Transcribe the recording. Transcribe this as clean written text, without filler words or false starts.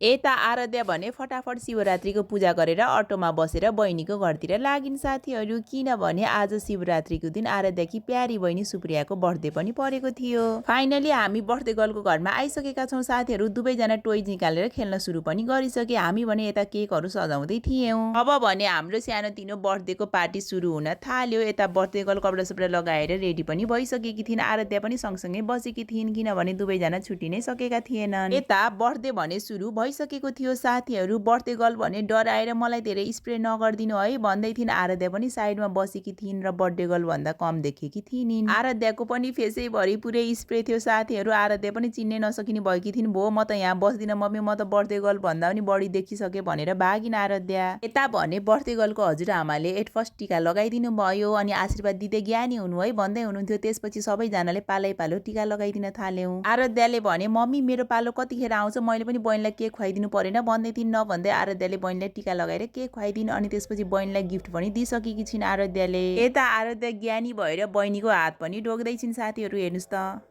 यता आराध्या भने फटाफट शिवरात्रीको पूजा गरेर अटोमा बसेर बहिनीको घरतिर लागिन् साथीहरू। किनभने आज शिवरात्रीको दिन आराध्याकी प्यारी बहिनी सुप्रियाको बर्थडे पनि परेको थियो। फाइनली हामी बर्थडे गर्लको घरमा आइसकेका छौँ साथीहरू। दुवैजना टोइज निकालेर खेल्न सुरु पनि गरिसके। हामी भने यता केकहरू सजाउँदै थियौँ। अब भने हाम्रो सानोतिनो बर्थडेको पार्टी सुरु हुन थाल्यो। यता बर्थडे गर्ल कपडा सपडा लगाएर रेडी पनि भइसकेकी थिइन्। आराध्या पनि सँगसँगै बसेकी थिइन् किनभने दुवैजना छुट्टी नै सकेका थिएनन्। यता बर्थडे भने सुरु भइसकेको थियो साथीहरू। बर्थडे गर्ल भने डराएर मलाई धेरै स्प्रे नगरिदिनु है भन्दै थिइन्। आराध्या पनि साइडमा बसेकी थिइन् र बर्थडे गर्ल भन्दा कम देखेकी थिइन्। आराध्याको पनि फेसैभरि पुरै स्प्रे थियो साथीहरू। आराध्या पनि चिन्नै नसकिने भएकी थिइन्। भो म त यहाँ बस्दिन मम्मी, म त बर्थडे गर्ल भन्दा पनि बढी देखिसके भनेर भागिन् आराध्या। यता भने बर्थडे गर्लको हजुरआमाले एट फर्स्ट टिका लगाइदिनु भयो अनि आशीर्वाद दिँदै ज्ञानी हुनु है भन्दै हुनुहुन्थ्यो। त्यसपछि सबैजनाले पालै पालो टिका लगाइदिन थाल्यौँ। आराध्याले भने मम्मी मेरो पालो कतिखेर आउँछ, मैले पनि बहिनीलाई केक खुवाइदिनु परेन भन्दै थिइन्। नभन्दै आराध्याले बहिनीलाई टिका लगाएर केक खुवाइदिन् अनि त्यसपछि बहिनीलाई गिफ्ट पनि दिइसकेकी छिन् आराध्याले। यता आराध्या ज्ञानी भएर बहिनीको हात पनि ढोक्दै छिन् साथीहरू। हेर्नुहोस् त।